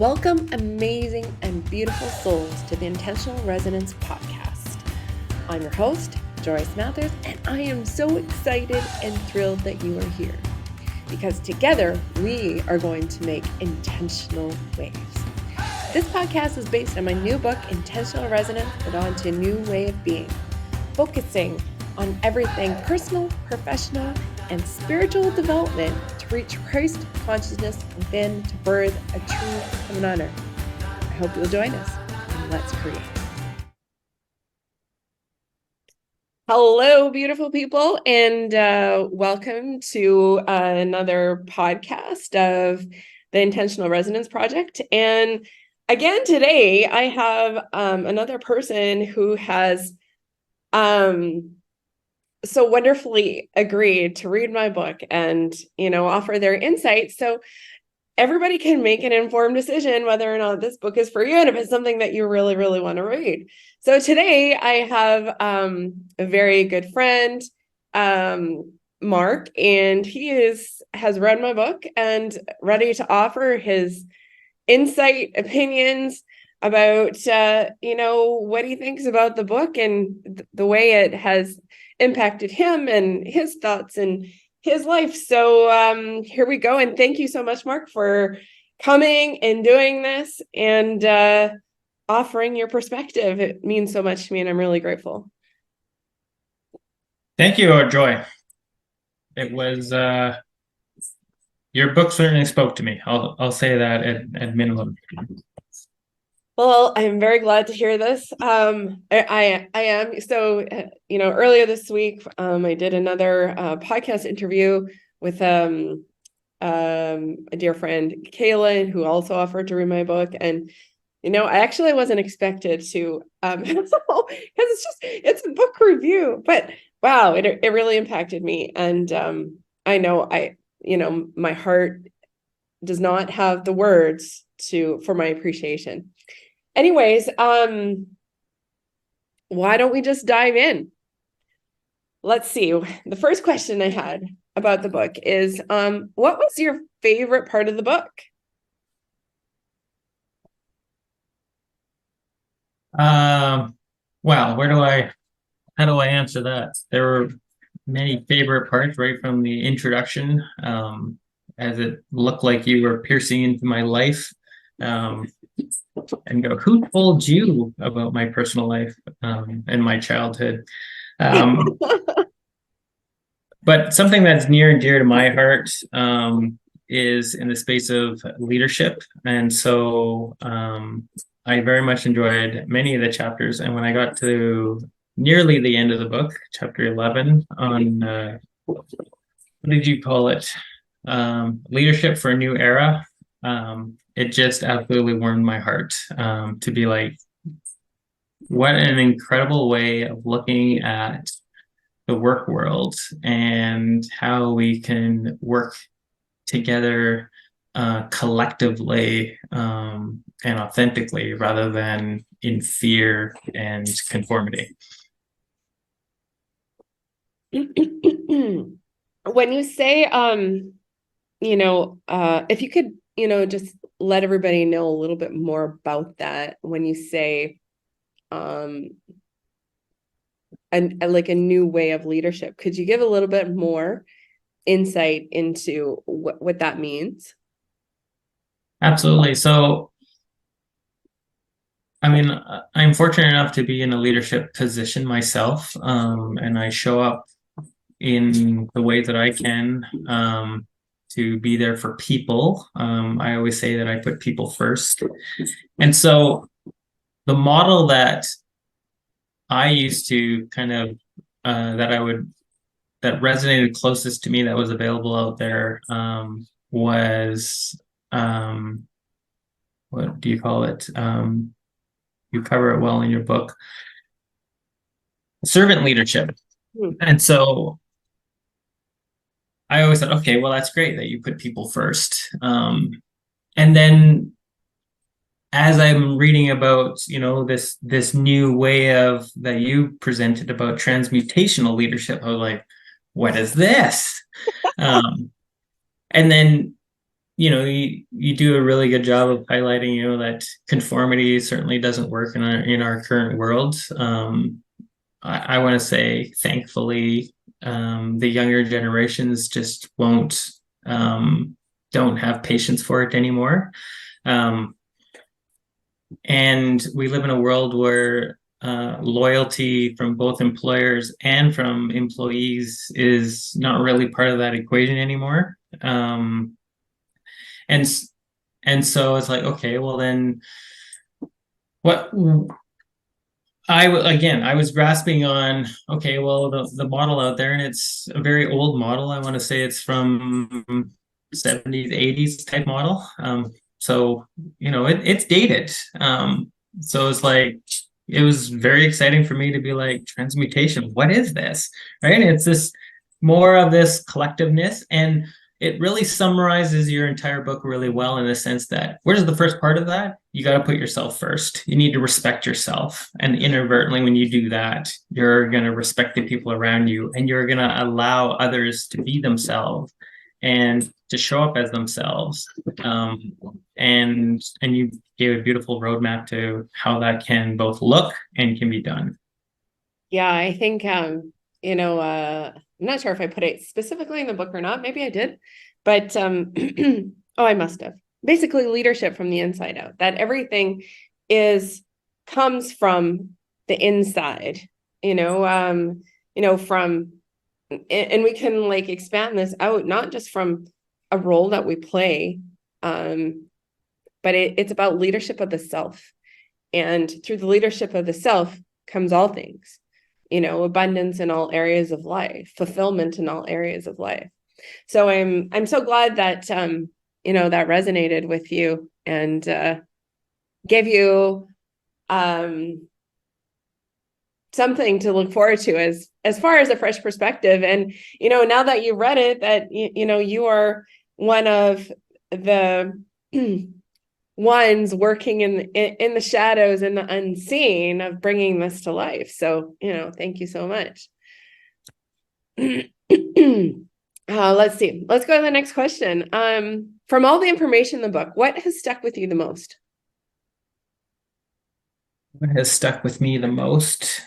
Welcome, amazing and beautiful souls, to the Intentional Resonance Podcast. I'm your host, Joyce Mathers, and I am so excited and thrilled that you are here because together we are going to make intentional waves. This podcast is based on my new book, Intentional Resonance, but onto a new way of being, focusing on everything personal, professional, and spiritual development to reach Christ consciousness within, to birth a true heaven on earth. I hope you'll join us, and let's create. Hello, beautiful people, and welcome to another podcast of the Intentional Resonance Project. And again, today I have another person who has so wonderfully agreed to read my book and, offer their insights. So everybody can make an informed decision whether or not this book is for you and if it's something that you really, really want to read. So today I have a very good friend, Marc, and he has read my book and ready to offer his insight, opinions about, what he thinks about the book and the way it has impacted him and his thoughts and his life. So here we go. And thank you so much, Marc, for coming and doing this and offering your perspective. It means so much to me, and I'm really grateful. Thank you, Joy. It was your book certainly spoke to me. I'll say that at minimum. Well, I'm very glad to hear this. I am. So, earlier this week, I did another podcast interview with a dear friend, Kaylin, who also offered to read my book. And, I actually wasn't expected to, because it's a book review. But wow, it really impacted me. And I know my heart does not have the words for my appreciation. Anyways, why don't we just dive in? Let's see. The first question I had about the book is, what was your favorite part of the book? Well, how do I answer that? There were many favorite parts right from the introduction, as it looked like you were piercing into my life. And go, who told you about my personal life and my childhood? But something that's near and dear to my heart is in the space of leadership. And so I very much enjoyed many of the chapters. And when I got to nearly the end of the book, chapter 11, on what did you call it? Leadership for a New Era. It just absolutely warmed my heart to be like, what an incredible way of looking at the work world and how we can work together collectively and authentically rather than in fear and conformity. When you say, if you could, just let everybody know a little bit more about that when you say like a new way of leadership. Could you give a little bit more insight into what that means? Absolutely. So, I mean, I'm fortunate enough to be in a leadership position myself, and I show up in the way that I can to be there for people. I always say that I put people first. And so the model that I used to kind of, that resonated closest to me that was available out there was, what do you call it? You cover it well in your book, servant leadership. And so I always thought, okay, well, that's great that you put people first. And then as I'm reading about, this new way of that you presented about transmutational leadership, I was like, what is this? And then you do a really good job of highlighting, that conformity certainly doesn't work in our current world. I want to say, thankfully, the younger generations just don't have patience for it anymore. And we live in a world where loyalty from both employers and from employees is not really part of that equation anymore. And and so it's like, okay, well then, what I was grasping on, okay, well, the model out there, and it's a very old model. I want to say it's from 70s, 80s type model. So, it's dated. So it's like, it was very exciting for me to be like, transmutation, what is this? Right? It's this more of this collectiveness. And it really summarizes your entire book really well, in the sense that, where's the first part of that? You got to put yourself first. You need to respect yourself. And inadvertently, when you do that, you're going to respect the people around you, and you're going to allow others to be themselves and to show up as themselves. And you gave a beautiful roadmap to how that can both look and can be done. Yeah, I think, I'm not sure if I put it specifically in the book or not. Maybe I did, but oh, I must have. Basically, leadership from the inside out. That everything comes from the inside. From, and we can like expand this out, not just from a role that we play, but it's about leadership of the self, and through the leadership of the self comes all things. Abundance in all areas of life, fulfillment in all areas of life. So I'm so glad that, that resonated with you, and gave you something to look forward to as far as a fresh perspective. And, now that you read it, that, you are one of the ones working in the shadows and the unseen of bringing this to life. So, thank you so much. Let's see. Let's go to the next question. From all the information in the book, what has stuck with you the most? What has stuck with me the most?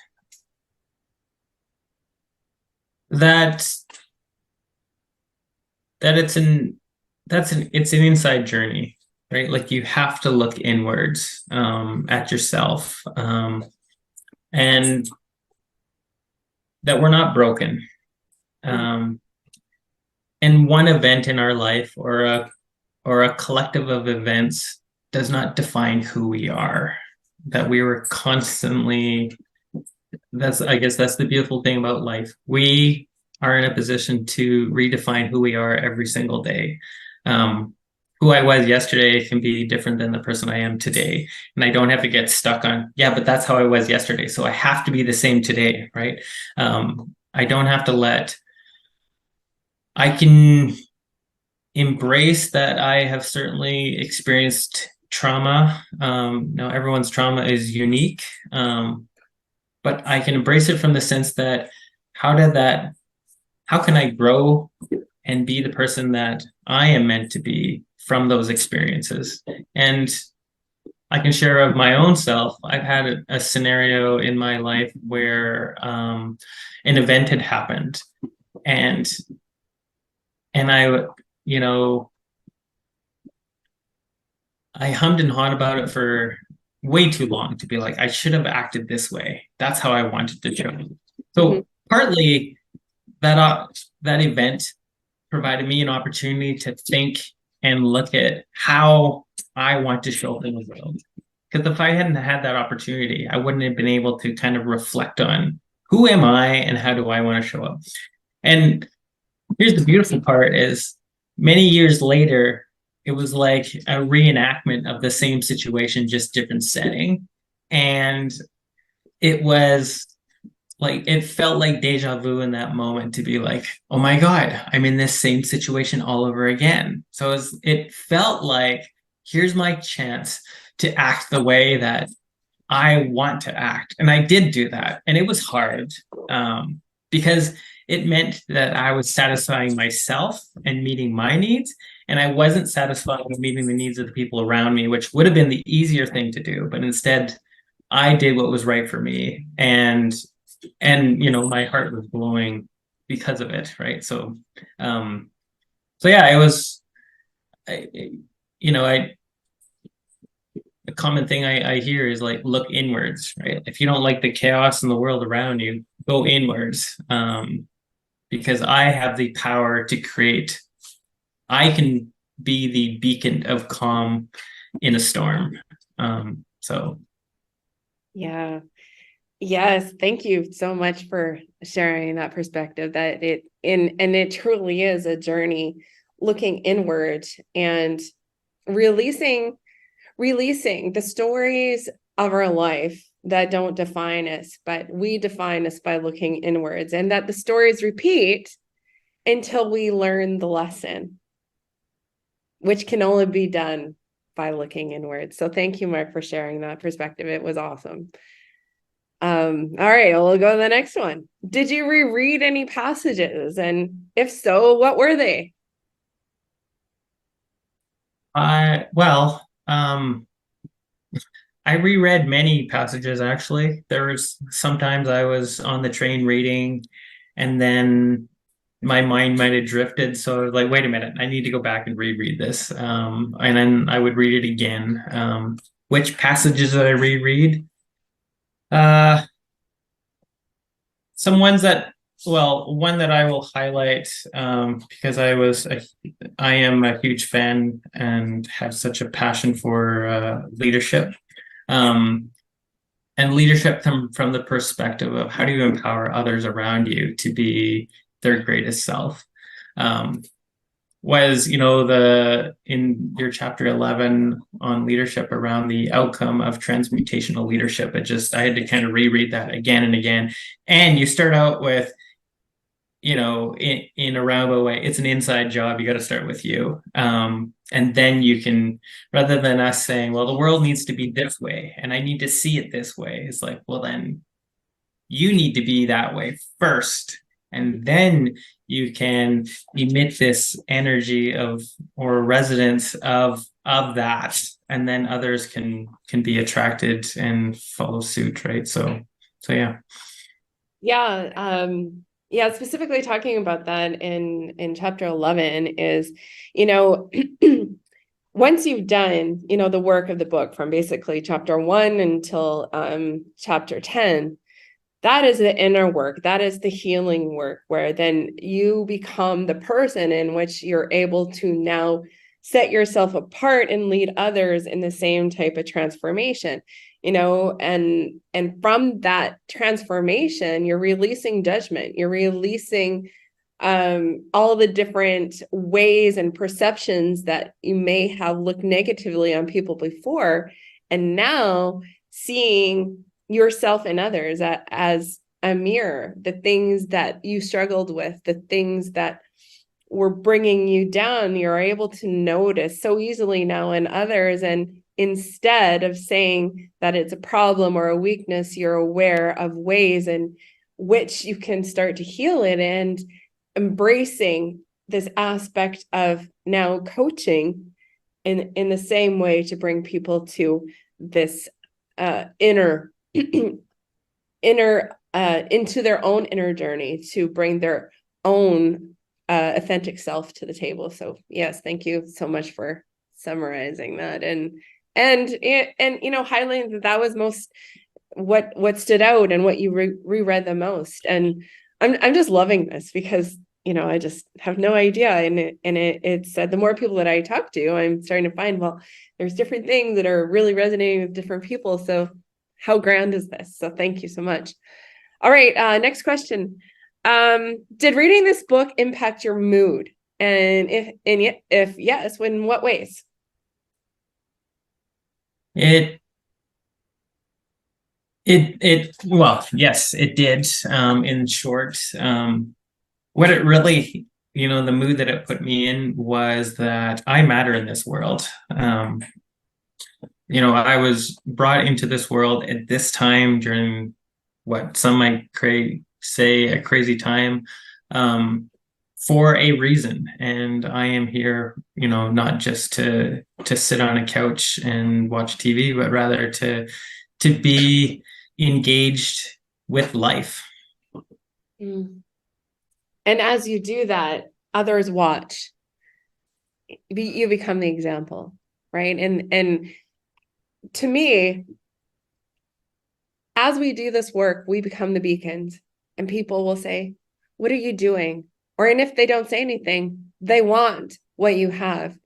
That it's an inside journey, right? Like, you have to look inwards at yourself, and that we're not broken. And one event in our life, or a collective of events, does not define who we are. That we were constantly, I guess that's the beautiful thing about life. We are in a position to redefine who we are every single day. Who I was yesterday can be different than the person I am today. And I don't have to get stuck on, yeah, but that's how I was yesterday, so I have to be the same today, right? I don't have to I can embrace that I have certainly experienced trauma. Now, everyone's trauma is unique, but I can embrace it from the sense that, how can I grow and be the person that I am meant to be from those experiences? And I can share of my own self. I've had a scenario in my life where an event had happened, and I hummed and hawed about it for way too long to be like, I should have acted this way. That's how I wanted to show. So partly that event provided me an opportunity to think and look at how I want to show up in the world. Because if I hadn't had that opportunity, I wouldn't have been able to kind of reflect on, who am I and how do I want to show up? And here's the beautiful part is, many years later, it was like a reenactment of the same situation, just different setting. And it was like, it felt like deja vu in that moment, to be like, oh my God, I'm in this same situation all over again. So it felt like, here's my chance to act the way that I want to act. And I did do that. And it was hard, because it meant that I was satisfying myself and meeting my needs. And I wasn't satisfied with meeting the needs of the people around me, which would have been the easier thing to do. But instead, I did what was right for me. And my heart was glowing because of it, right? So yeah, it was, I, I a common thing I hear is like, look inwards, right? If you don't like the chaos in the world around you, go inwards. Because I have the power to create, I can be the beacon of calm in a storm. So Yeah. Yes, thank you so much for sharing that perspective, that it truly is a journey, looking inward and releasing the stories of our life that don't define us, but we define us by looking inwards, and that the stories repeat until we learn the lesson, which can only be done by looking inwards. So thank you, Marc, for sharing that perspective. It was awesome. All right, well, we'll go to the next one. Did you reread any passages? And if so, what were they? well, I reread many passages actually. There was sometimes I was on the train reading, and then my mind might have drifted. So I was like, wait a minute, I need to go back and reread this. And then I would read it again. Which passages did I reread? Uh, some ones that, well, one that I will highlight, because I am a huge fan and have such a passion for leadership. Um, and leadership from the perspective of how do you empower others around you to be their greatest self. Was the in your chapter 11 on leadership around the outcome of transmutational leadership, I had to kind of reread that again and again. And you start out with, in a roundabout way, it's an inside job. You got to start with you. And then you can, rather than us saying, well, the world needs to be this way and I need to see it this way, it's like, well, then you need to be that way first. And then you can emit this energy of, or resonance of that. And then others can be attracted and follow suit, right? So yeah. Yeah, specifically talking about that in chapter 11 is, once you've done, the work of the book from basically chapter 1 until chapter 10, that is the inner work. That is the healing work, where then you become the person in which you're able to now set yourself apart and lead others in the same type of transformation. And from that transformation, you're releasing judgment, you're releasing all the different ways and perceptions that you may have looked negatively on people before, and now seeing yourself and others as a mirror, the things that you struggled with, the things that were bringing you down, you're able to notice so easily now in others. And instead of saying that it's a problem or a weakness, you're aware of ways in which you can start to heal it, and embracing this aspect of now coaching in the same way to bring people to this inner into their own inner journey, to bring their own authentic self to the table. So yes, thank you so much for summarizing that and highlighting that was most what stood out and what you reread the most. And I'm just loving this because I just have no idea, and it's the more people that I talk to, I'm starting to find, well, there's different things that are really resonating with different people. So how grand is this? So thank you so much. All right, next question. Did reading this book impact your mood? And if yes, in what ways? Well, yes, it did. In short, what it really, the mood that it put me in was that I matter in this world. I was brought into this world at this time during what some might say a crazy time. for a reason. And I am here, not just to sit on a couch and watch TV, but rather to be engaged with life. Mm. And as you do that, others watch. You become the example, right? And to me, as we do this work, we become the beacons, and people will say, "What are you doing?" Or, and if they don't say anything, they want what you have.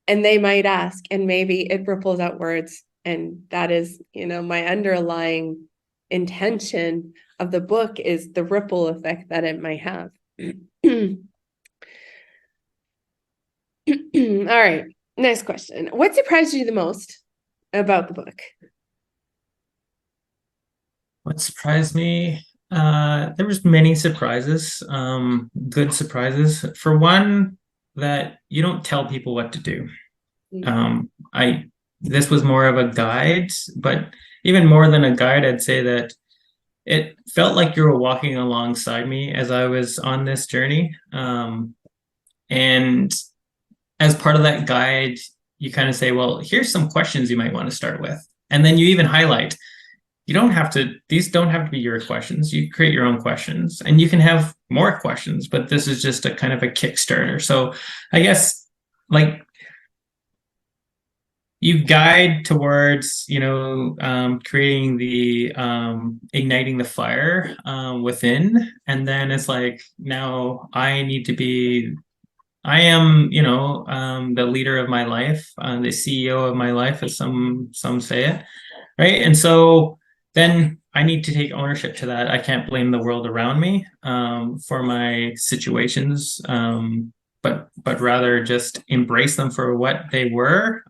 And they might ask, and maybe it ripples outwards. And that is, my underlying intention of the book is the ripple effect that it might have. All right, next question. What surprised you the most about the book? What surprised me? There was many surprises, good surprises. For one, that you don't tell people what to do. This was more of a guide, but even more than a guide, I'd say that it felt like you were walking alongside me as I was on this journey. And as part of that guide, you kind of say, well, here's some questions you might want to start with. And then you even highlight, these don't have to be your questions. You create your own questions, and you can have more questions, but this is just a kind of a Kickstarter. So I guess like you guide towards, creating the igniting the fire within. And then it's like, now I am, the leader of my life, the CEO of my life, as some say it, right? And so then I need to take ownership to that. I can't blame the world around me for my situations, but rather just embrace them for what they were.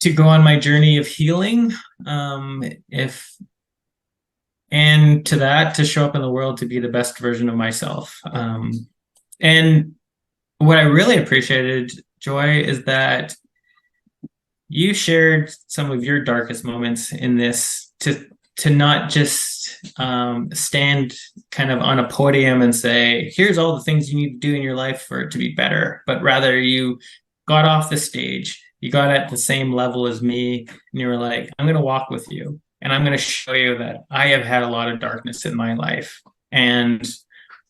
To go on my journey of healing, and to that, to show up in the world to be the best version of myself. And what I really appreciated, Joy, is that you shared some of your darkest moments in this, to not just stand kind of on a podium and say, here's all the things you need to do in your life for it to be better, but rather you got off the stage, you got at the same level as me, and you were like, I'm going to walk with you, and I'm going to show you that I have had a lot of darkness in my life, and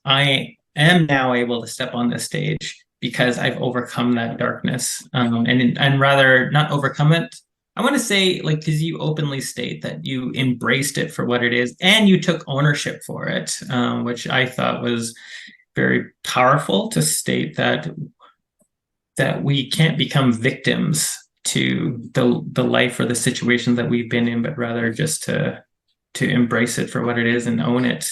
I am now able to step on this stage because I've overcome that darkness, and rather not overcome it. I want to say, like, because you openly state that you embraced it for what it is, and you took ownership for it, which I thought was very powerful, to state that we can't become victims to the life or the situation that we've been in, but rather just to embrace it for what it is and own it,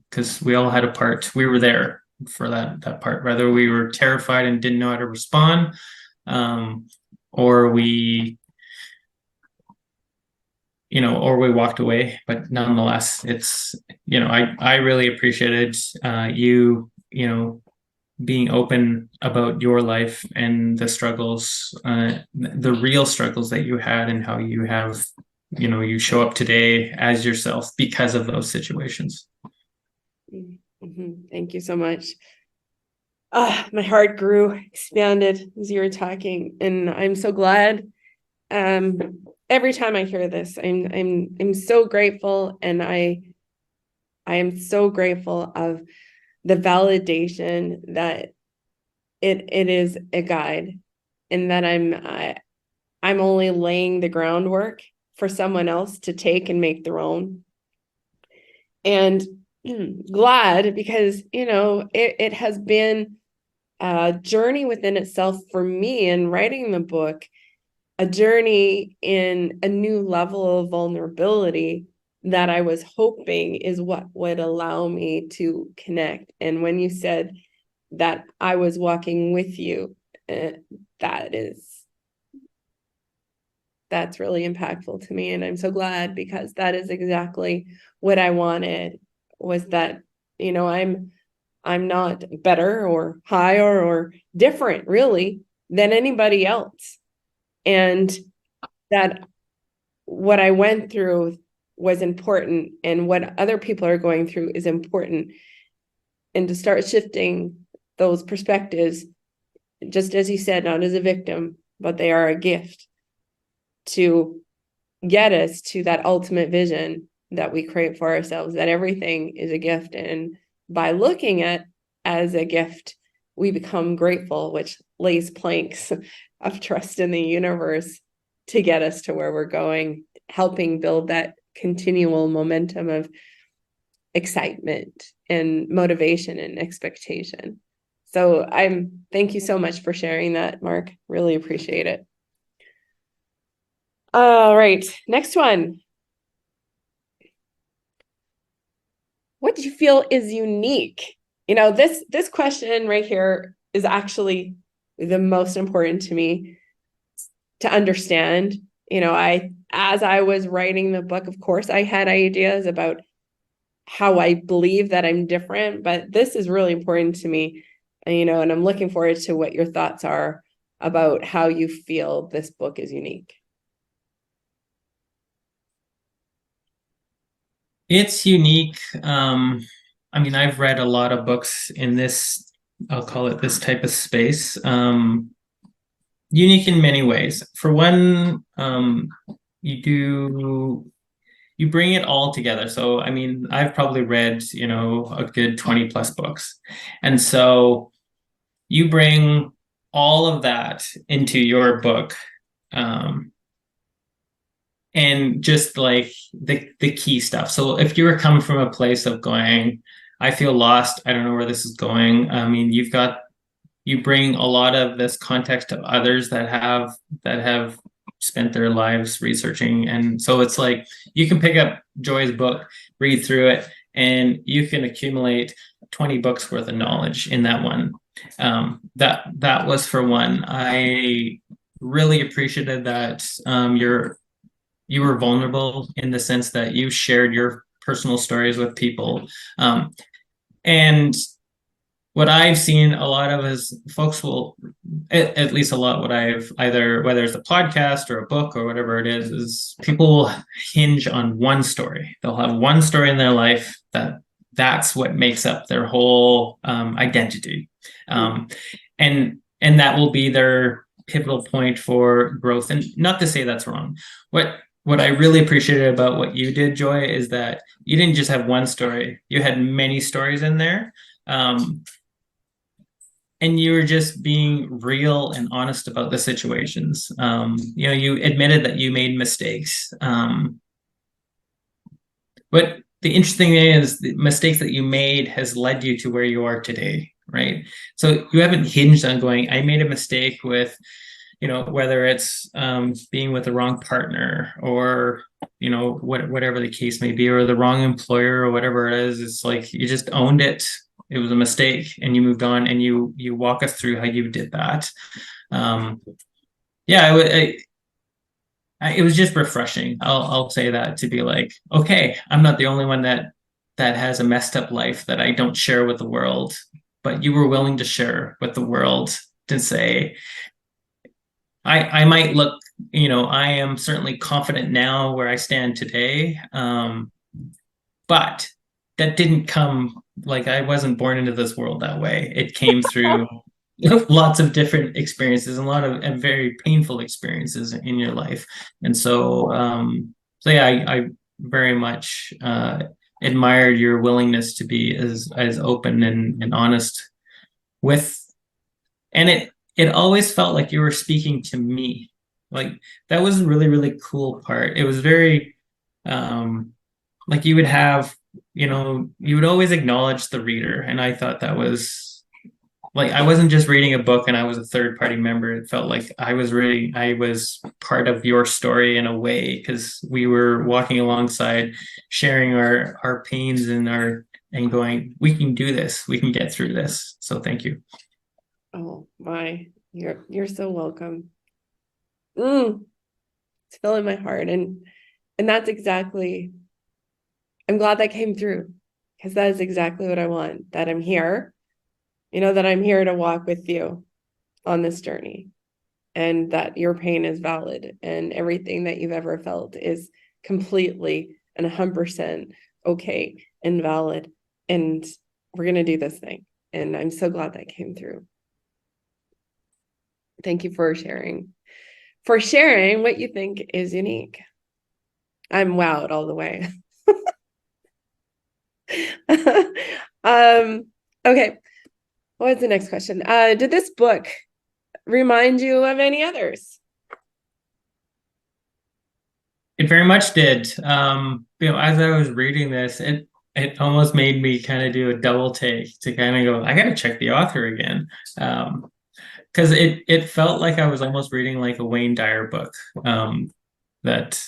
because we all had a part. We were there for that part, whether we were terrified and didn't know how to respond, or we walked away. But nonetheless, it's, I really appreciated you being open about your life and the struggles, the real struggles that you had, and how you have, you show up today as yourself because of those situations. Mm-hmm. Thank you so much. My heart expanded as you were talking, and I'm so glad. Every time I hear this, I'm so grateful, and I am so grateful of the validation that it is a guide, and that I'm only laying the groundwork for someone else to take and make their own. And glad, because it has been a journey within itself for me in writing the book, a journey in a new level of vulnerability that I was hoping is what would allow me to connect. And when you said that I was walking with you, that's really impactful to me. And I'm so glad, because that is exactly what I wanted, was that, I'm not better or higher or different really than anybody else. And that what I went through was important and what other people are going through is important, and to start shifting those perspectives, just as you said, not as a victim, but they are a gift to get us to that ultimate vision that we create for ourselves, that everything is a gift. And by looking at as a gift, we become grateful, which lays planks of trust in the universe to get us to where we're going, helping build that continual momentum of excitement and motivation and expectation. So thank you so much for sharing that, Marc. Really appreciate it. All right, next one. What do you feel is unique? This question right here is actually the most important to me to understand. As I was writing the book, of course, I had ideas about how I believe that I'm different, but this is really important to me. And I'm looking forward to what your thoughts are about how you feel this book is unique. It's unique. I've read a lot of books in this, I'll call it this type of space. Unique in many ways. For one, you bring it all together. So, I've probably read, a good 20 plus books. And so you bring all of that into your book. And just like the key stuff. So if you were coming from a place of going, I feel lost, I don't know where this is going. You bring a lot of this context of others that have spent their lives researching. And so it's like you can pick up Joy's book, read through it, and you can accumulate 20 books worth of knowledge in that one. That was for one. I really appreciated that you were vulnerable in the sense that you shared your personal stories with people. And what I've seen a lot of is folks will, at least a lot, what I've either, whether it's a podcast or a book or whatever it is people will hinge on one story. They'll have one story in their life that's what makes up their whole identity. And that will be their pivotal point for growth. And not to say that's wrong. What I really appreciated about what you did, Joy, is that you didn't just have one story. You had many stories in there. And you were just being real and honest about the situations. You admitted that you made mistakes. But the interesting thing is the mistakes that you made has led you to where you are today, right? So you haven't hinged on going, I made a mistake with, whether it's being with the wrong partner or, whatever the case may be, or the wrong employer or whatever it is. It's like you just owned it. It was a mistake and you moved on, and you walk us through how you did that. It was just refreshing. I'll say that, to be like, okay, I'm not the only one that has a messed up life that I don't share with the world, but you were willing to share with the world to say, I might look, I am certainly confident now where I stand today. But that didn't come, like, I wasn't born into this world that way. It came through lots of different experiences and a lot of very painful experiences in your life. And so, I very much admired your willingness to be as open and honest with, and it always felt like you were speaking to me. Like, that was a really, really cool part. It was very, like you would have, you would always acknowledge the reader. And I thought that was like, I wasn't just reading a book and I was a third party member. It felt like I was part of your story in a way, because we were walking alongside, sharing our pains and going, we can do this, we can get through this. So thank you. Oh my, you're so welcome. It's filling my heart. And that's exactly, I'm glad that came through, because that is exactly what I want, that I'm here, that I'm here to walk with you on this journey, and that your pain is valid and everything that you've ever felt is completely and 100% okay and valid. And we're going to do this thing. And I'm so glad that came through. Thank you for sharing what you think is unique. I'm wowed all the way. Okay. What's the next question? Did this book remind you of any others? It very much did. As I was reading this, it almost made me kind of do a double take to kind of go, I got to check the author again. Because it felt like I was almost reading like a Wayne Dyer book. That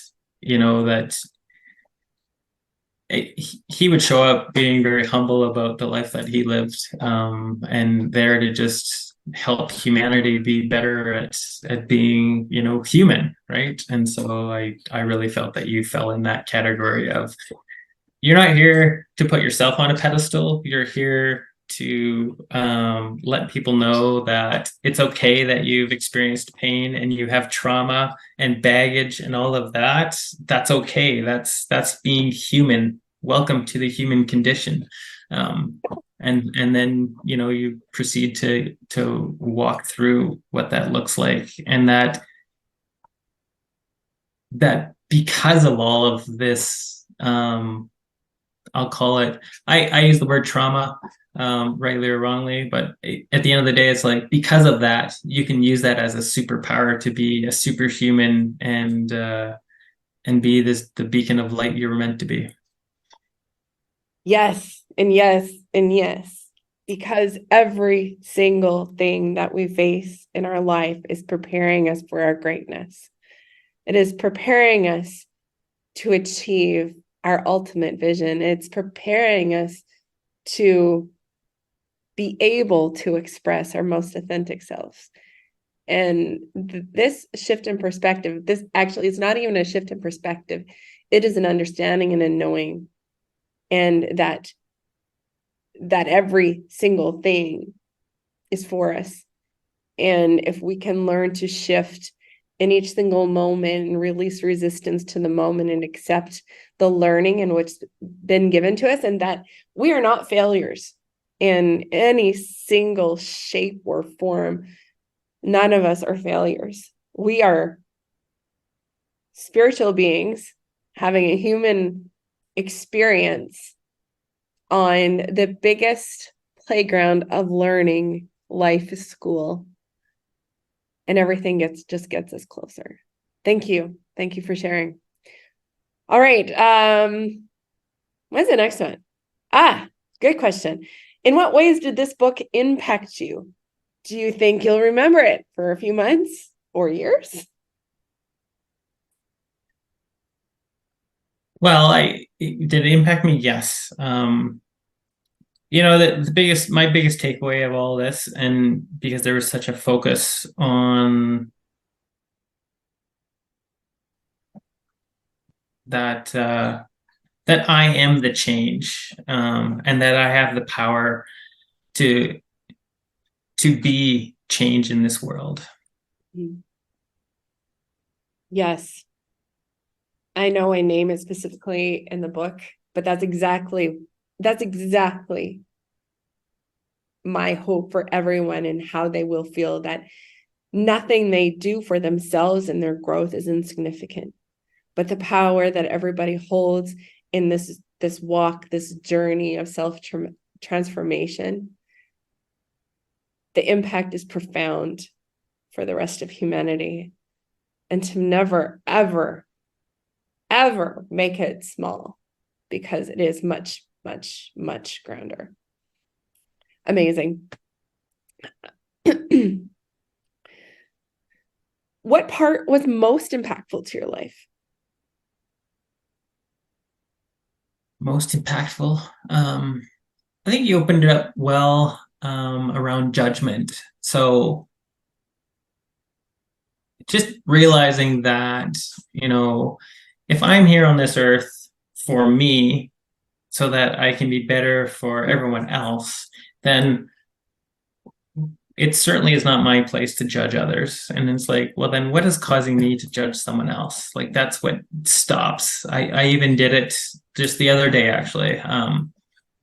he would show up being very humble about the life that he lived, and there to just help humanity be better at being human, right? And so I really felt that you fell in that category of, you're not here to put yourself on a pedestal. You're here to let people know that it's okay that you've experienced pain and you have trauma and baggage and all of that. That's okay. That's being human. Welcome to the human condition. And then you proceed to walk through what that looks like, and that because of all of this, I'll call it, I use the word trauma, rightly or wrongly, but at the end of the day, it's like, because of that, you can use that as a superpower to be a superhuman and be the beacon of light you were meant to be. Yes, and yes, and yes, because every single thing that we face in our life is preparing us for our greatness. It is preparing us to achieve our ultimate vision. It's preparing us to be able to express our most authentic selves. And this shift in perspective, this actually is not even a shift in perspective. It is an understanding and a knowing, and that every single thing is for us. And if we can learn to shift in each single moment and release resistance to the moment and accept the learning in which been given to us, and that we are not failures in any single shape or form. None of us are failures. We are spiritual beings having a human experience on the biggest playground of learning. Life is school, and everything just gets us closer. Thank you for sharing. All right, what's the next one? Good question. In what ways did this book impact you? Do you think you'll remember it for a few months or years? Well, did it impact me? Yes. My biggest takeaway of all this, and because there was such a focus on that I am the change, and that I have the power to be change in this world. Yes. I know I name it specifically in the book, but that's exactly my hope for everyone, and how they will feel that nothing they do for themselves and their growth is insignificant, but the power that everybody holds in this walk, this journey of self-transformation, the impact is profound for the rest of humanity, and to never, ever, ever make it small, because it is much, much, much grander. Amazing. What part was most impactful to your life? Most impactful. I think you opened it up well, around judgment. So just realizing that, if I'm here on this earth for me, so that I can be better for everyone else, then it certainly is not my place to judge others. And it's like, well, then what is causing me to judge someone else? Like, that's what stops. I even did it just the other day, actually.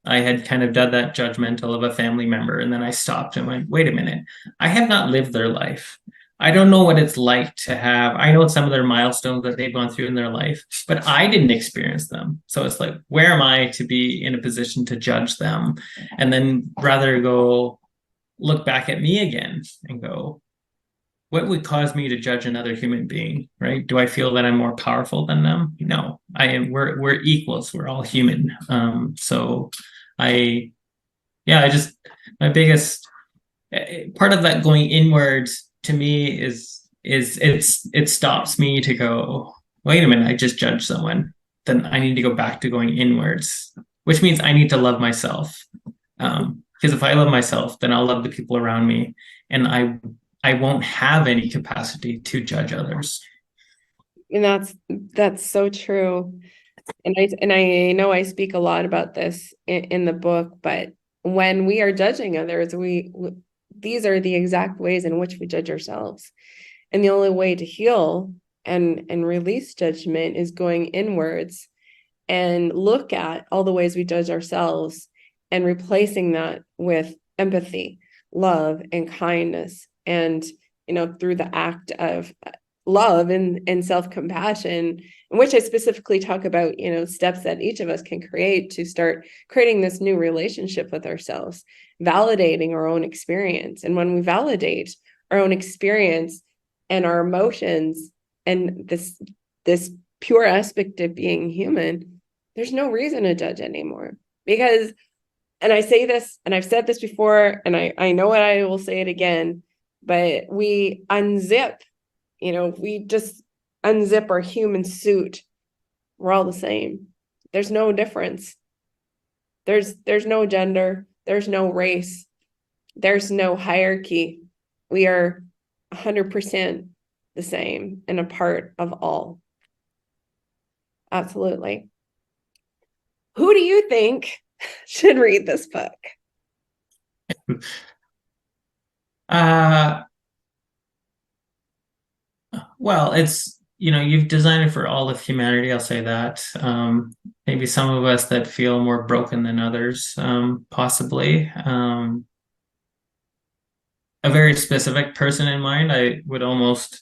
I had kind of done that judgmental of a family member, and then I stopped and went, wait a minute, I have not lived their life. I don't know what it's like to have, I know some of their milestones that they've gone through in their life, but I didn't experience them. So it's like, where am I to be in a position to judge them? And then rather go look back at me again and go, what would cause me to judge another human being, right? Do I feel that I'm more powerful than them? No, I am. We're equals. We're all human. So I, yeah, I just, my biggest part of that going inwards to me is it stops me to go, wait a minute, I just judged someone. Then I need to go back to going inwards, which means I need to love myself. Because if I love myself, then I'll love the people around me, and I won't have any capacity to judge others. And that's so true. And I know I speak a lot about this in the book, but when we are judging others, these are the exact ways in which we judge ourselves. And the only way to heal and release judgment is going inwards and look at all the ways we judge ourselves and replacing that with empathy, love, and kindness. And, through the act of love and self-compassion, in which I specifically talk about, steps that each of us can create to start creating this new relationship with ourselves, validating our own experience. And when we validate our own experience and our emotions and this pure aspect of being human, there's no reason to judge anymore. Because, and I say this, and I've said this before, and I know I will say it again, but we unzip, we just unzip our human suit. We're all the same. There's no difference. There's no gender. There's no race. There's no hierarchy. We are 100% the same and a part of all. Absolutely. Who do you think should read this book? Well, it's, you've designed it for all of humanity, I'll say that. Maybe some of us that feel more broken than others, possibly. A very specific person in mind, I would almost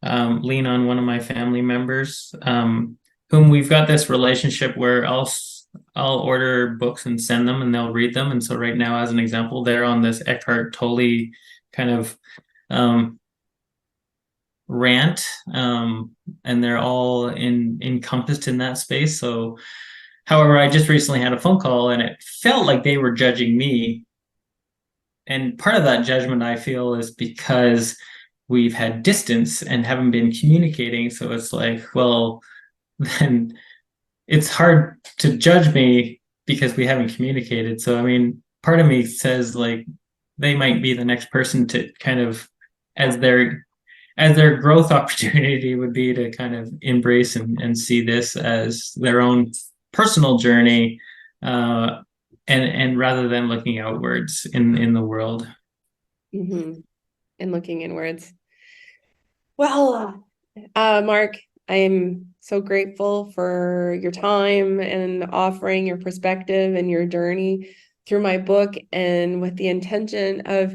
lean on one of my family members, whom we've got this relationship where I'll order books and send them, and they'll read them. And so right now, as an example, they're on this Eckhart Tolle kind of rant, and they're all encompassed in that space. So, however, I just recently had a phone call, and it felt like they were judging me. And part of that judgment, I feel, is because we've had distance and haven't been communicating. So it's like, well, then it's hard to judge me because we haven't communicated. So, I mean, part of me says, like, they might be the next person to kind of, as their growth opportunity would be to kind of embrace and see this as their own personal journey, and rather than looking outwards in the world. Mm-hmm. And looking inwards. Well, Marc, I am so grateful for your time and offering your perspective and your journey through my book, and with the intention of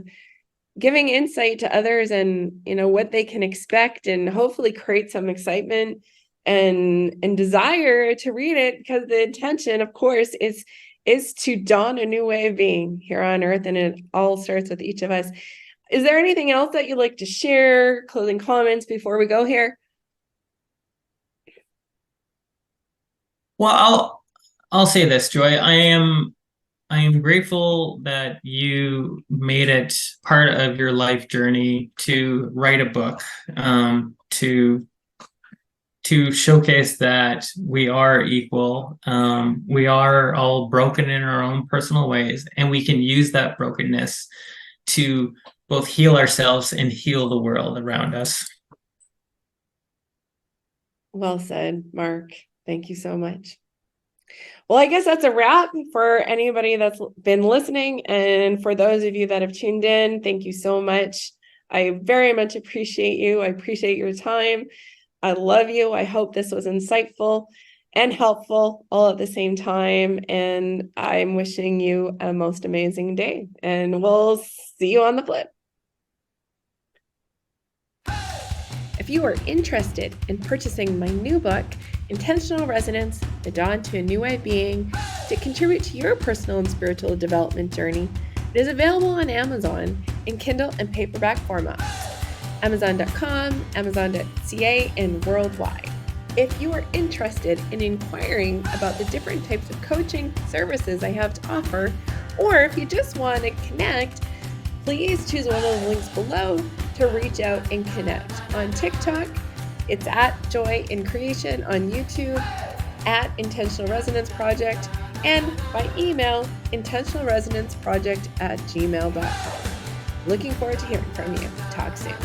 giving insight to others and, what they can expect, and hopefully create some excitement and desire to read it, because the intention, of course, is to dawn a new way of being here on earth, and it all starts with each of us. Is there anything else that you'd like to share, closing comments before we go here? Well, I'll say this, Joy. I am grateful that you made it part of your life journey to write a book, to showcase that we are equal. We are all broken in our own personal ways, and we can use that brokenness to both heal ourselves and heal the world around us. Well said, Marc. Thank you so much. Well, I guess that's a wrap for anybody that's been listening. And for those of you that have tuned in, thank you so much. I very much appreciate you. I appreciate your time. I love you. I hope this was insightful and helpful all at the same time. And I'm wishing you a most amazing day. And we'll see you on the flip. If you are interested in purchasing my new book, Intentional Resonance, The Dawn to a New Way of Being, to contribute to your personal and spiritual development journey, it is available on Amazon in Kindle and paperback formats. Amazon.com, Amazon.ca, and worldwide. If you are interested in inquiring about the different types of coaching services I have to offer, or if you just want to connect, please choose one of the links below to reach out and connect. On TikTok, it's at Joy in Creation, on YouTube, at Intentional Resonance Project, and by email, intentionalresonanceproject@gmail.com. Looking forward to hearing from you. Talk soon.